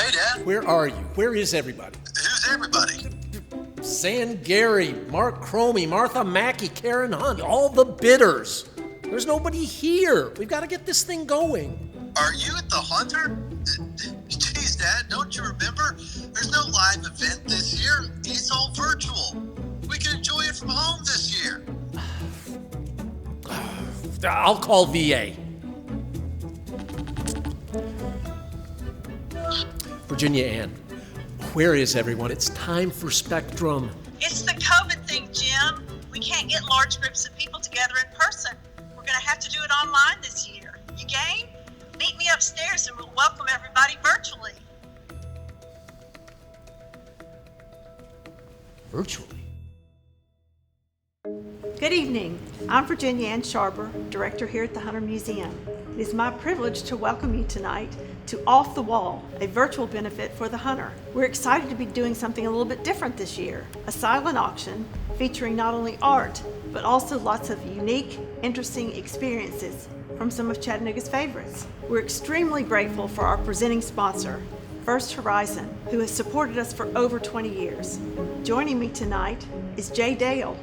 Hey, Dad. Where are you? Where is everybody? Who's everybody? San Gary, Mark Cromie, Martha Mackey, Karen Hunt, all the bidders. There's nobody here. We've got to get this thing going. Are you at the Hunter? Geez, Dad, don't you remember? There's no live event this year. It's all virtual. We can enjoy it from home this year. I'll call VA. Virginia Ann, where is everyone? It's time for Spectrum. It's the COVID thing, Jim. We can't get large groups of people together in person. We're going to have to do it online this year. You game? Meet me upstairs and we'll welcome everybody virtually. Virtually? Good evening. I'm Virginia Ann Sharber, Director here at the Hunter Museum. It is my privilege to welcome you tonight to Off the Wall, a virtual benefit for the Hunter. We're excited to be doing something a little bit different this year, a silent auction featuring not only art, but also lots of unique, interesting experiences from some of Chattanooga's favorites. We're extremely grateful for our presenting sponsor, First Horizon, who has supported us for over 20 years. Joining me tonight is Jay Dale,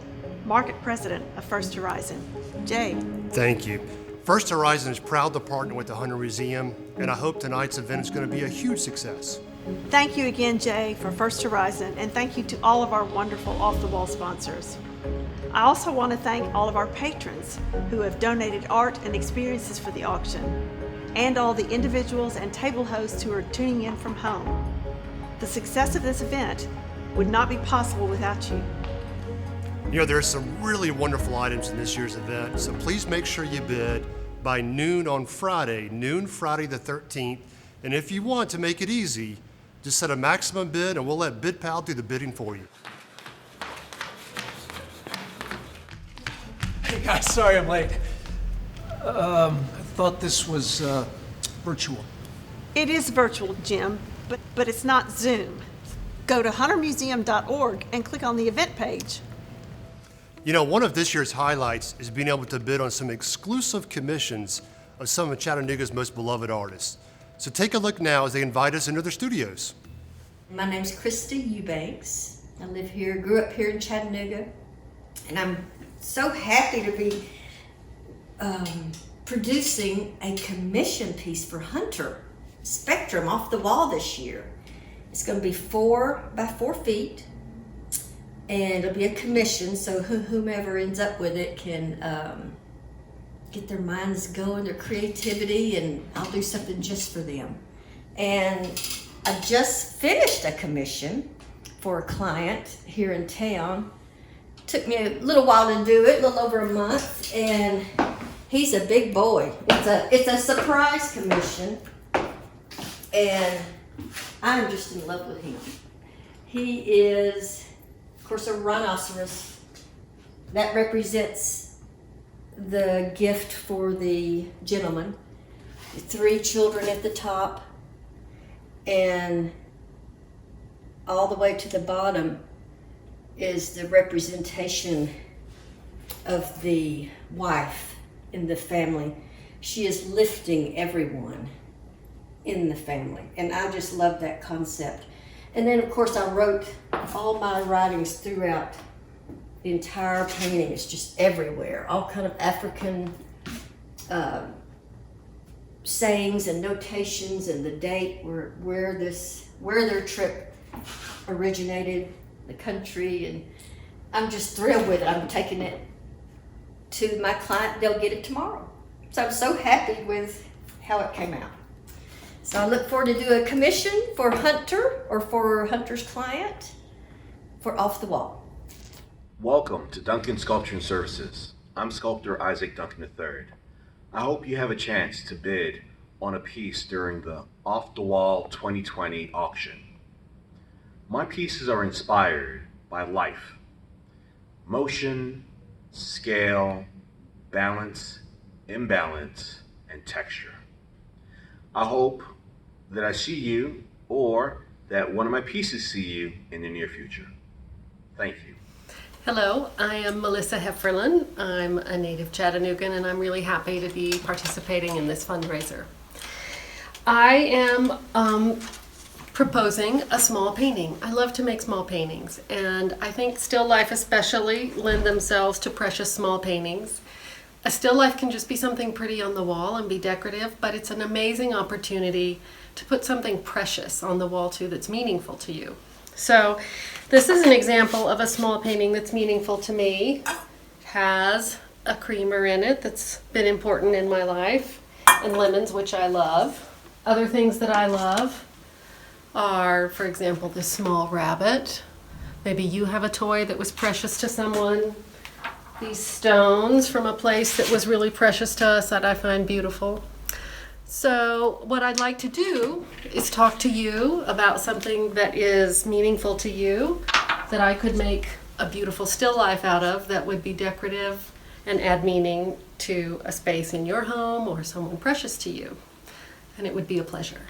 Market President of First Horizon. Jay. Thank you. First Horizon is proud to partner with the Hunter Museum, and I hope tonight's event is going to be a huge success. Thank you again, Jay, for First Horizon, and thank you to all of our wonderful off-the-wall sponsors. I also want to thank all of our patrons who have donated art and experiences for the auction, and all the individuals and table hosts who are tuning in from home. The success of this event would not be possible without you. You know, there are some really wonderful items in this year's event, so please make sure you bid by noon on Friday, the 13th. And if you want to make it easy, just set a maximum bid and we'll let BidPal do the bidding for you. Hey guys, sorry I'm late. I thought this was virtual. It is virtual, Jim, but it's not Zoom. Go to huntermuseum.org and click on the event page. You know, one of this year's highlights is being able to bid on some exclusive commissions of some of Chattanooga's most beloved artists. So take a look now as they invite us into their studios. My name's KRISTA EUBANKS. I live here, grew up here in Chattanooga, and I'm so happy to be producing a commission piece for Hunter Spectrum Off the Wall this year. It's going to be 4 by 4 feet. and it'll be a commission, so whomever ends up with it can get their minds going, their creativity, and I'll do something just for them. And I just finished a commission for a client here in town. Took me a little while to do it, a little over a month, and he's a big boy. It's a surprise commission, and I'm just in love with him. He is, of course, a rhinoceros. That represents the gift for the gentleman. 3 children at the top, and all the way to the bottom is the representation of the wife in the family. She is lifting everyone in the family, and I just love that concept. And then, of course, I wrote all my writings throughout the entire painting. It's just everywhere, all kind of African sayings and notations, and the date where their trip originated, the country, and I'm just thrilled with it. I'm taking it to my client. They'll get it tomorrow. So I'm so happy with how it came out. So I look forward to do a commission for Hunter or for Hunter's client for Off the Wall. Welcome to Duncan Sculpture and Services. I'm sculptor Isaac Duncan III. I hope you have a chance to bid on a piece during the Off the Wall 2020 auction. My pieces are inspired by life, motion, scale, balance, imbalance, and texture. I hope that I see you, or that one of my pieces see you in the near future. Thank you. Hello, I am Melissa Hefferlin. I'm a native Chattanoogan, and I'm really happy to be participating in this fundraiser. I am proposing a small painting. I love to make small paintings, and I think still life especially lend themselves to precious small paintings. A still life can just be something pretty on the wall and be decorative, but it's an amazing opportunity to put something precious on the wall too that's meaningful to you. So this is an example of a small painting that's meaningful to me. It has a creamer in it that's been important in my life, and lemons, which I love. Other things that I love are, for example, this small rabbit. Maybe you have a toy that was precious to someone. These stones from a place that was really precious to us that I find beautiful. So what I'd like to do is talk to you about something that is meaningful to you, that I could make a beautiful still life out of, that would be decorative and add meaning to a space in your home or someone precious to you. And it would be a pleasure.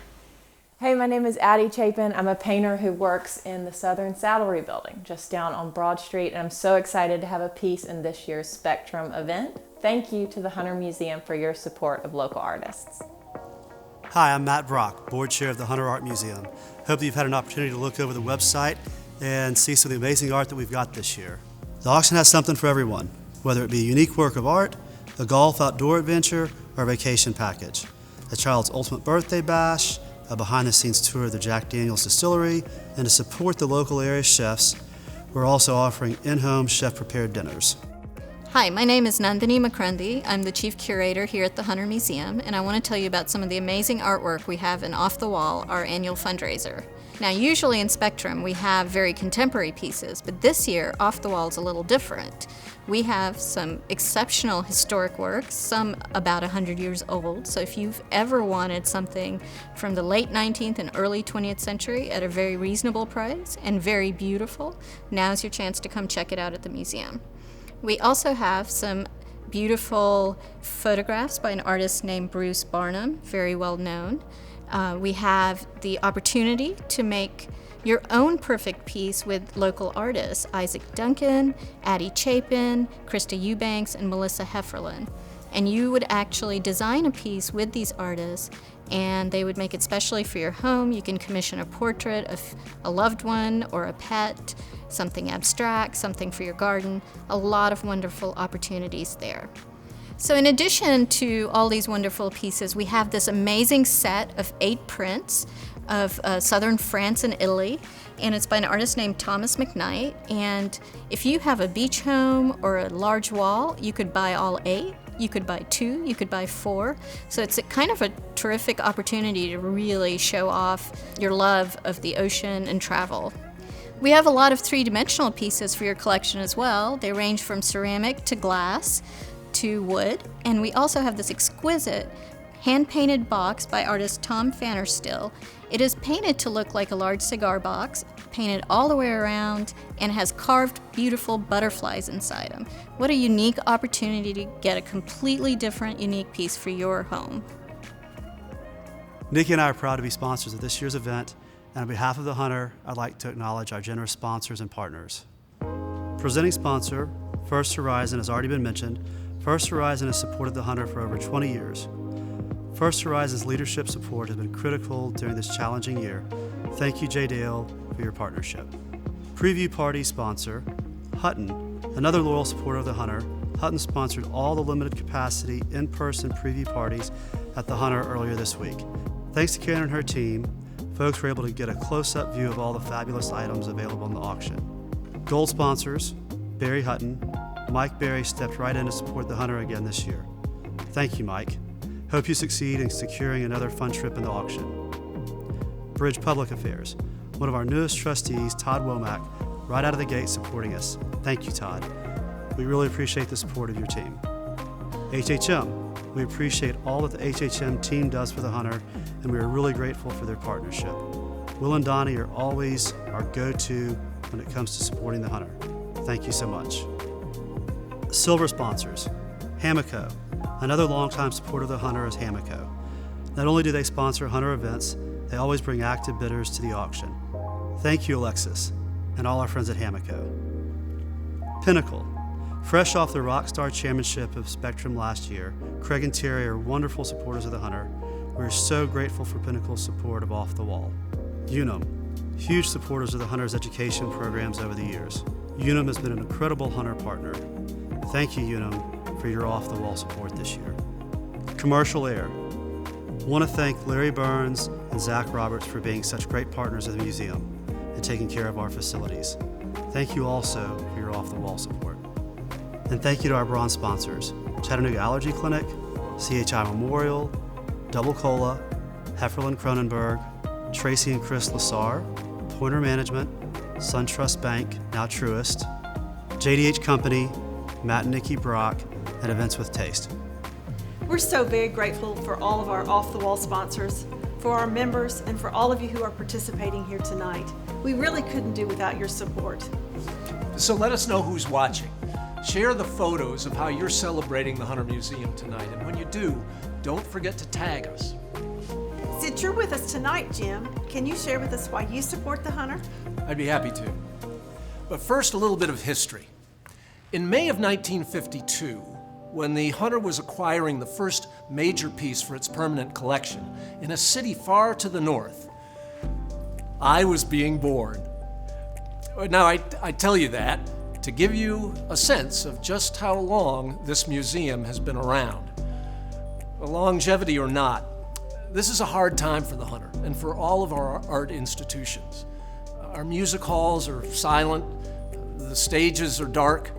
Hey, my name is ADDIE Chapin. I'm a painter who works in the Southern Saddlery building, just down on Broad Street, and I'm so excited to have a piece in this year's Spectrum event. Thank you to the Hunter Museum for your support of local artists. Hi, I'm Matt Brock, board chair of the Hunter Art Museum. Hope that you've had an opportunity to look over the website and see some of the amazing art that we've got this year. The auction has something for everyone, whether it be a unique work of art, a golf outdoor adventure, or a vacation package, a child's ultimate birthday bash, a behind-the-scenes tour of the Jack Daniel's distillery, and to support the local area chefs, we're also offering in-home chef-prepared dinners. Hi, my name is Nandini Makrandi. I'm the Chief Curator here at the Hunter Museum, and I want to tell you about some of the amazing artwork we have in Off the Wall, our annual fundraiser. Now, usually in Spectrum we have very contemporary pieces, but this year Off the Wall is a little different. We have some exceptional historic works, some about 100 years old, so if you've ever wanted something from the late 19th and early 20th century at a very reasonable price and very beautiful, now's your chance to come check it out at the museum. We also have some beautiful photographs by an artist named Bruce Barnum, very well known. We have the opportunity to make your own perfect piece with local artists, Isaac Duncan, ADDIE Chapin, KRISTA EUBANKS, and Melissa Hefferlin. And you would actually design a piece with these artists, and they would make it specially for your home. You can commission a portrait of a loved one or a pet, something abstract, something for your garden, a lot of wonderful opportunities there. So in addition to all these wonderful pieces, we have this amazing set of 8 prints of southern France and Italy, and it's by an artist named Thomas McKnight. And if you have a beach home or a large wall, you could buy all 8, you could buy 2, you could buy 4. So it's a kind of a terrific opportunity to really show off your love of the ocean and travel. We have a lot of 3-dimensional pieces for your collection as well. They range from ceramic to glass to wood, and we also have this exquisite hand-painted box by artist Tom Fannerstill. It is painted to look like a large cigar box, painted all the way around, and has carved beautiful butterflies inside them. What a unique opportunity to get a completely different, unique piece for your home. Nikki and I are proud to be sponsors of this year's event, and on behalf of the Hunter, I'd like to acknowledge our generous sponsors and partners. Presenting sponsor, First Horizon, has already been mentioned. First Horizon has supported the Hunter for over 20 years. First Horizon's leadership support has been critical during this challenging year. Thank you, Jay Dale, for your partnership. Preview party sponsor, Hutton, another loyal supporter of the Hunter. Hutton sponsored all the limited capacity in-person preview parties at the Hunter earlier this week. Thanks to Karen and her team, folks were able to get a close-up view of all the fabulous items available in the auction. Gold sponsors, Barry Hutton. Mike Barry stepped right in to support the Hunter again this year. Thank you, Mike. Hope you succeed in securing another fun trip in the auction. Bridge Public Affairs, one of our newest trustees, Todd Womack, right out of the gate supporting us. Thank you, Todd. We really appreciate the support of your team. HHM, we appreciate all that the HHM team does for the Hunter, and we are really grateful for their partnership. Will and Donnie are always our go-to when it comes to supporting the Hunter. Thank you so much. Silver sponsors, Hamaco. Another longtime supporter of the Hunter is Hamaco. Not only do they sponsor Hunter events, they always bring active bidders to the auction. Thank you, Alexis, and all our friends at Hamaco. Pinnacle. Fresh off the Rockstar Championship of Spectrum last year, Craig and Terry are wonderful supporters of the Hunter. We're so grateful for Pinnacle's support of Off the Wall. Unum. Huge supporters of the Hunter's education programs over the years. Unum has been an incredible Hunter partner. Thank you, Unum, for your off-the-wall support this year. Commercial Air. Want to thank Larry Burns and Zach Roberts for being such great partners of the museum and taking care of our facilities. Thank you also for your off-the-wall support. And thank you to our bronze sponsors, Chattanooga Allergy Clinic, CHI Memorial, Double Cola, Hefferlin Cronenberg, Tracy and Chris Lassar, Pointer Management, SunTrust Bank, now Truist, JDH Company, Matt and Nikki Brock, and Events with Taste. We're so very grateful for all of our off-the-wall sponsors, for our members, and for all of you who are participating here tonight. We really couldn't do without your support. So let us know who's watching. Share the photos of how you're celebrating the Hunter Museum tonight, and when you do, don't forget to tag us. Since you're with us tonight, Jim, can you share with us why you support the Hunter? I'd be happy to. But first, a little bit of history. In May of 1952, when the Hunter was acquiring the first major piece for its permanent collection in a city far to the north, I was being born. Now, I tell you that to give you a sense of just how long this museum has been around. Longevity or not, this is a hard time for the Hunter and for all of our art institutions. Our music halls are silent, the stages are dark,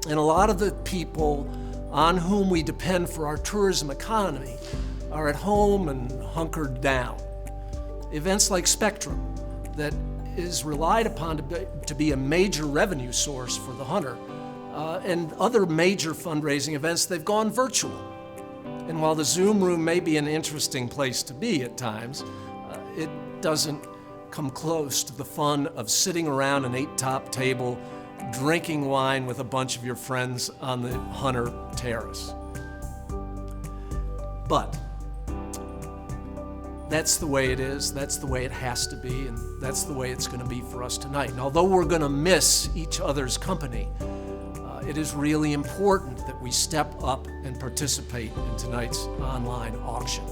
and a lot of the people on whom we depend for our tourism economy are at home and hunkered down. Events like Spectrum, that is relied upon to be a major revenue source for the Hunter, and other major fundraising events, they've gone virtual. And while the Zoom room may be an interesting place to be at times, it doesn't come close to the fun of sitting around an 8-top table drinking wine with a bunch of your friends on the Hunter Terrace. But that's the way it is, that's the way it has to be, and that's the way it's going to be for us tonight. And although we're going to miss each other's company, it is really important that we step up and participate in tonight's online auction.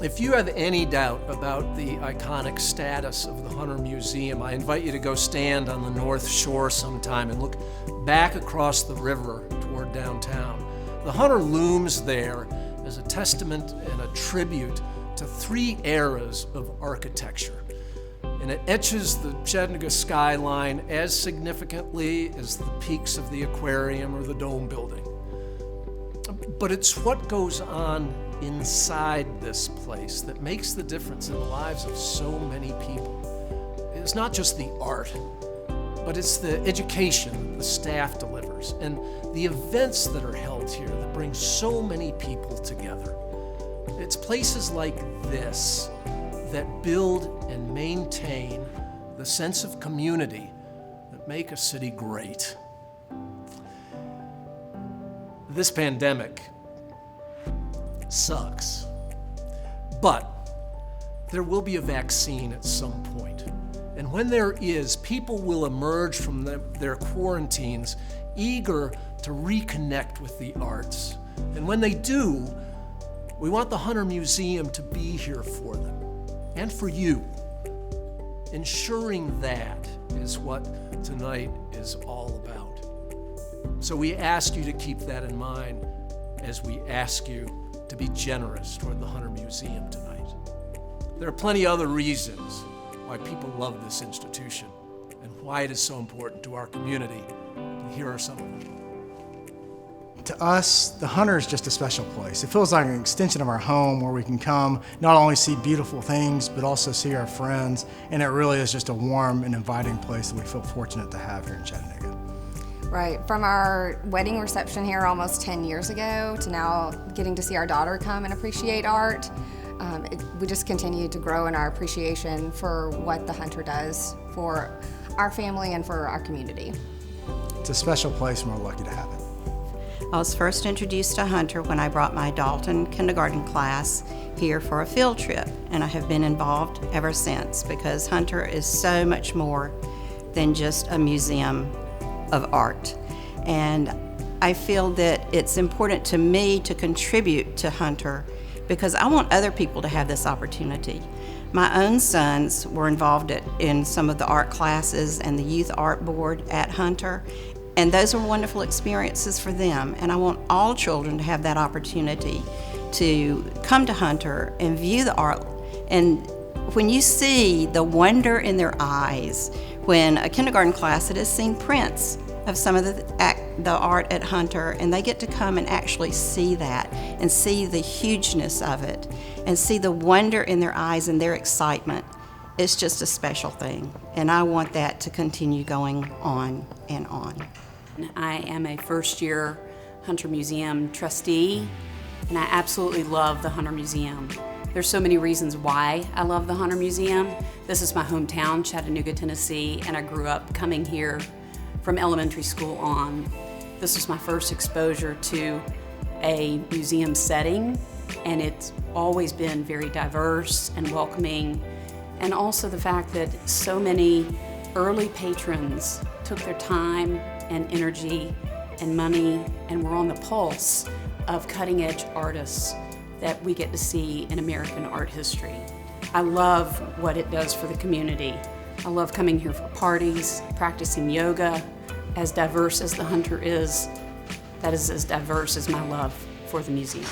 If you have any doubt about the iconic status of the Hunter Museum, I invite you to go stand on the North Shore sometime and look back across the river toward downtown. The Hunter looms there as a testament and a tribute to 3 eras of architecture. And it etches the Chattanooga skyline as significantly as the peaks of the aquarium or the dome building. But it's what goes on inside this place that makes the difference in the lives of so many people. It's not just the art, but it's the education the staff delivers and the events that are held here that bring so many people together. It's places like this that build and maintain the sense of community that make a city great. This pandemic sucks, but there will be a vaccine at some point. And when there is, people will emerge from their quarantines eager to reconnect with the arts. And when they do, we want the Hunter Museum to be here for them and for you. Ensuring that is what tonight is all about. So we ask you to keep that in mind as we ask you to be generous toward the Hunter Museum tonight. There are plenty other reasons why people love this institution and why it is so important to our community. And here are some of them. To us, the Hunter is just a special place. It feels like an extension of our home where we can come, not only see beautiful things, but also see our friends. And it really is just a warm and inviting place that we feel fortunate to have here in Chattanooga. Right, from our wedding reception here almost 10 years ago to now getting to see our daughter come and appreciate art, we just continue to grow in our appreciation for what the Hunter does for our family and for our community. It's a special place and we're lucky to have it. I was first introduced to Hunter when I brought my Dalton kindergarten class here for a field trip, and I have been involved ever since because Hunter is so much more than just a museum of art. And I feel that it's important to me to contribute to Hunter because I want other people to have this opportunity. My own sons were involved in some of the art classes and the youth art board at Hunter, and those were wonderful experiences for them. And I want all children to have that opportunity to come to Hunter and view the art. And when you see the wonder in their eyes, when a kindergarten class that has seen prints of some of the art at Hunter, and they get to come and actually see that and see the hugeness of it and see the wonder in their eyes and their excitement, it's just a special thing. And I want that to continue going on and on. I am a first-year Hunter Museum trustee, and I absolutely love the Hunter Museum. There's so many reasons why I love the Hunter Museum. This is my hometown, Chattanooga, Tennessee, and I grew up coming here from elementary school on. This was my first exposure to a museum setting, and it's always been very diverse and welcoming. And also the fact that so many early patrons took their time and energy and money and were on the pulse of cutting-edge artists that we get to see in American art history. I love what it does for the community. I love coming here for parties, practicing yoga. As diverse as the Hunter is, that is as diverse as my love for the museum.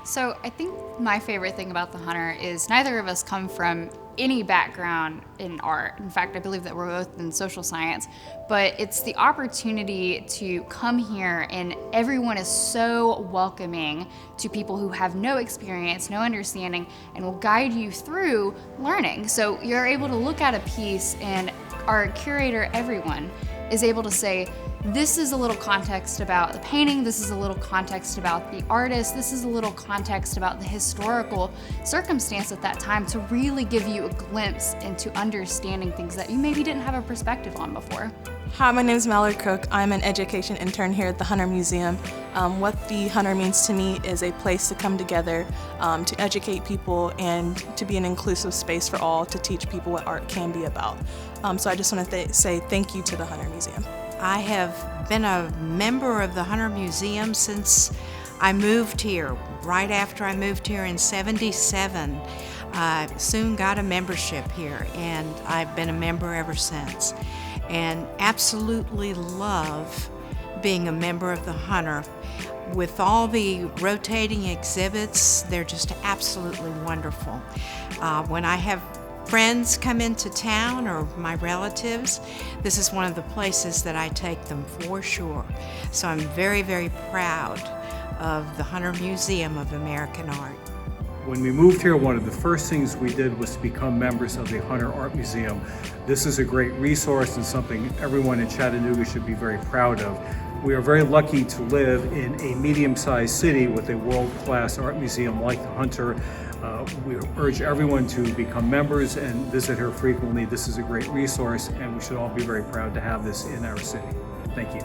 So I think my favorite thing about the Hunter is neither of us come from any background in art. In fact, I believe that we're both in social science, but it's the opportunity to come here and everyone is so welcoming to people who have no experience, no understanding, and will guide you through learning. So you're able to look at a piece and our curator, everyone, is able to say, this is a little context about the painting, this is a little context about the artist, this is a little context about the historical circumstance at that time to really give you a glimpse into understanding things that you maybe didn't have a perspective on before. Hi, my name is Mallory Crook. I'm an education intern here at the Hunter Museum. What the Hunter means to me is a place to come together, to educate people, and to be an inclusive space for all, to teach people what art can be about. So I just want to say thank you to the Hunter Museum. I have been a member of the Hunter Museum since I moved here. Right after I moved here in '77, I soon got a membership here, and I've been a member ever since. And absolutely love being a member of the Hunter. with all the rotating exhibits, they're just absolutely wonderful. When I have friends come into town or my relatives, this is one of the places that I take them for sure. So I'm very, very proud of the Hunter Museum of American Art. When we moved here, one of the first things we did was to become members of the Hunter Art Museum. This is a great resource and something everyone in Chattanooga should be very proud of. We are very lucky to live in a medium-sized city with a world-class art museum like the Hunter. We urge everyone to become members and visit her frequently. This is a great resource, and we should all be very proud to have this in our city. Thank you.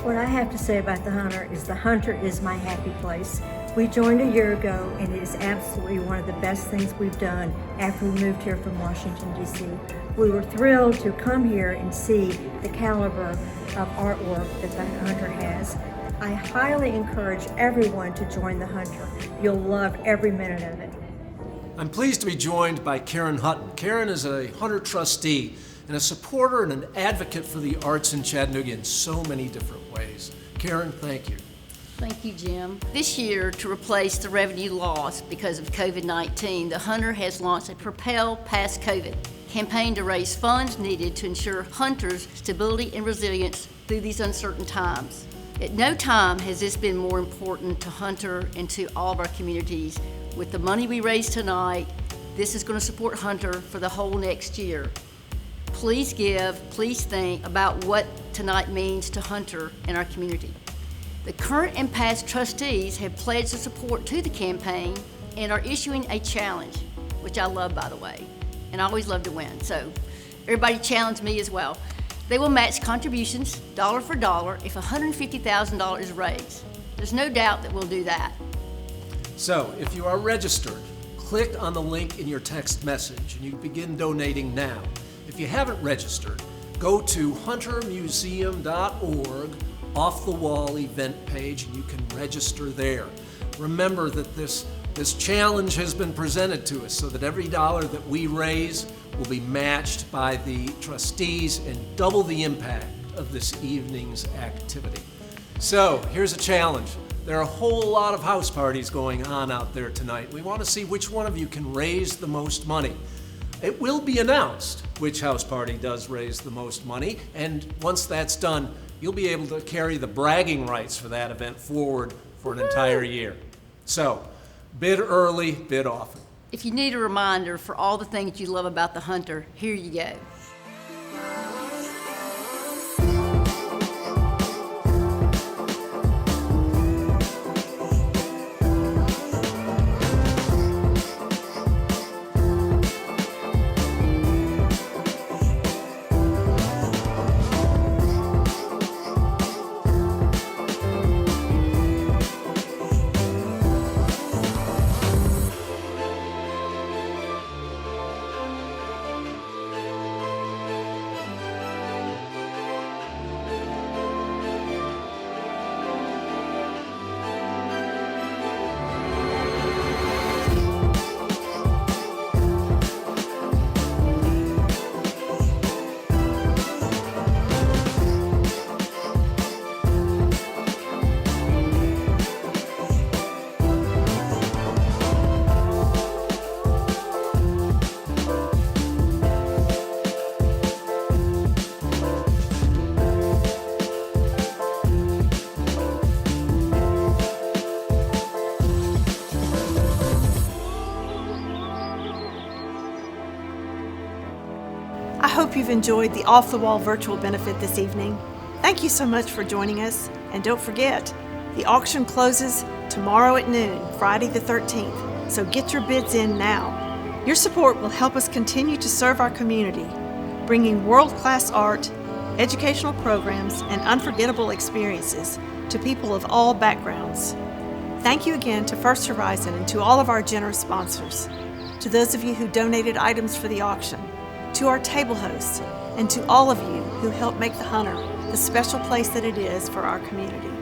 What I have to say about the Hunter is my happy place. We joined a year ago, and it is absolutely one of the best things we've done after we moved here from Washington, D.C. We were thrilled to come here and see the caliber of artwork that the Hunter has. I highly encourage everyone to join the Hunter. You'll love every minute of it. I'm pleased to be joined by Karen Hutton. Karen is a Hunter trustee and a supporter and an advocate for the arts in Chattanooga in so many different ways. Karen, thank you. Thank you, Jim. This year, to replace the revenue lost because of COVID-19, the Hunter has launched a Propel Past COVID campaign to raise funds needed to ensure Hunter's stability and resilience through these uncertain times. At no time has this been more important to Hunter and to all of our communities. With the money we raise tonight, this is going to support Hunter for the whole next year. Please give, please think about what tonight means to Hunter and our community. The current and past trustees have pledged their support to the campaign and are issuing a challenge, which I love, by the way, and I always love to win, so everybody challenge me as well. They will match contributions dollar for dollar if $150,000 is raised. There's no doubt that we'll do that. So, if you are registered, click on the link in your text message and you begin donating now. If you haven't registered, go to huntermuseum.org, off the wall event page, and you can register there. Remember that this challenge has been presented to us so that every dollar that we raise will be matched by the trustees and double the impact of this evening's activity. So here's a challenge. There are a whole lot of house parties going on out there tonight. We want to see which one of you can raise the most money. It will be announced which house party does raise the most money, and once that's done, you'll be able to carry the bragging rights for that event forward for an entire year. So, bid early, bid often. If you need a reminder for all the things you love about the Hunter, here you go. I hope you've enjoyed the Off the Wall virtual benefit this evening. Thank you so much for joining us, and don't forget, the auction closes tomorrow at noon, Friday the 13th, so get your bids in now. Your support will help us continue to serve our community, bringing world-class art, educational programs, and unforgettable experiences to people of all backgrounds. Thank you again to First Horizon and to all of our generous sponsors, to those of you who donated items for the auction, to our table hosts, and to all of you who helped make the Hunter the special place that it is for our community.